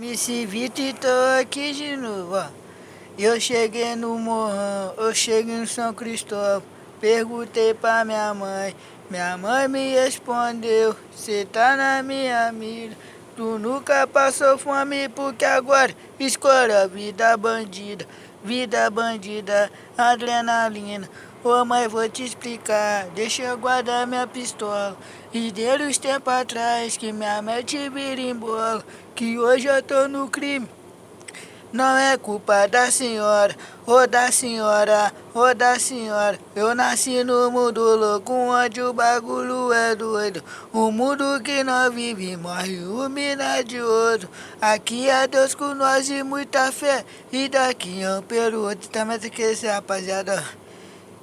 MC Vitor, tô aqui de novo, ó. Eu cheguei no Morrão, eu cheguei no São Cristóvão. Perguntei pra minha mãe me respondeu: cê tá na minha mira. Tu nunca passou fome porque agora escolhe a vida bandida, adrenalina. Ô mãe, vou te explicar, deixa eu guardar minha pistola. E desde os tempos atrás que minha mente vira em bola, que hoje eu tô no crime. Não é culpa da senhora, ou da senhora, ou da senhora. Eu nasci no mundo louco, onde o bagulho é doido. O mundo que nós vive morre uma de ouro. Aqui é Deus com nós e muita fé. E daqui é um pelo outro. Também tem que esquecer, rapaziada.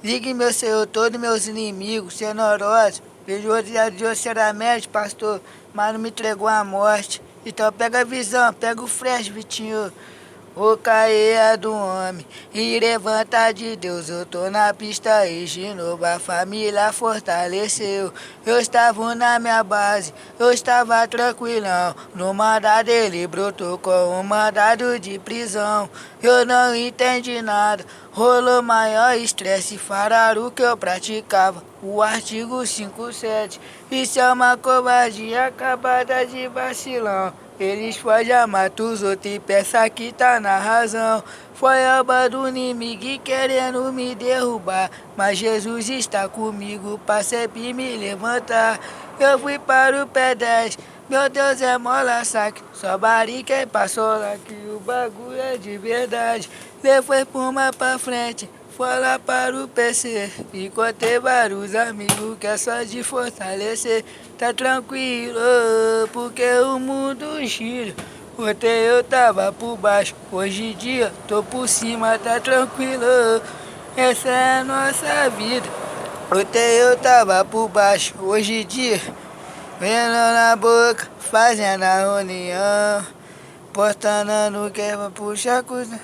Ligue meu Senhor, todos meus inimigos, tenorosos. Vejo outro dia sinceramente, pastor, mas não me entregou a morte. Então pega a visão, pega o flash, Vitinho. O cair é do homem e levanta de Deus. Eu tô na pista e de novo a família fortaleceu. Eu estava na minha base, eu estava tranquilão. No mandado ele brotou com um mandado de prisão. Eu não entendi nada, rolou maior estresse. Falaram que eu praticava o artigo 57. Isso é uma covardia acabada de vacilão. Eles fogem a matar os outros e pensa que tá na razão. Foi a obra do inimigo querendo me derrubar, mas Jesus está comigo pra sempre me levantar. Eu fui para o P10, meu Deus é mola saque. Só barica quem passou lá que o bagulho é de verdade. Levei puma pra frente, foi lá para o PC. Encontrei vários amigos que é só de fortalecer. Tá tranquilo, porque o mundo gira. Ontem eu tava por baixo, hoje em dia tô por cima, tá tranquilo. Essa é a nossa vida. Ontem eu tava por baixo, hoje em dia vendo na boca, fazendo a reunião. Postando no que vai puxar coisa.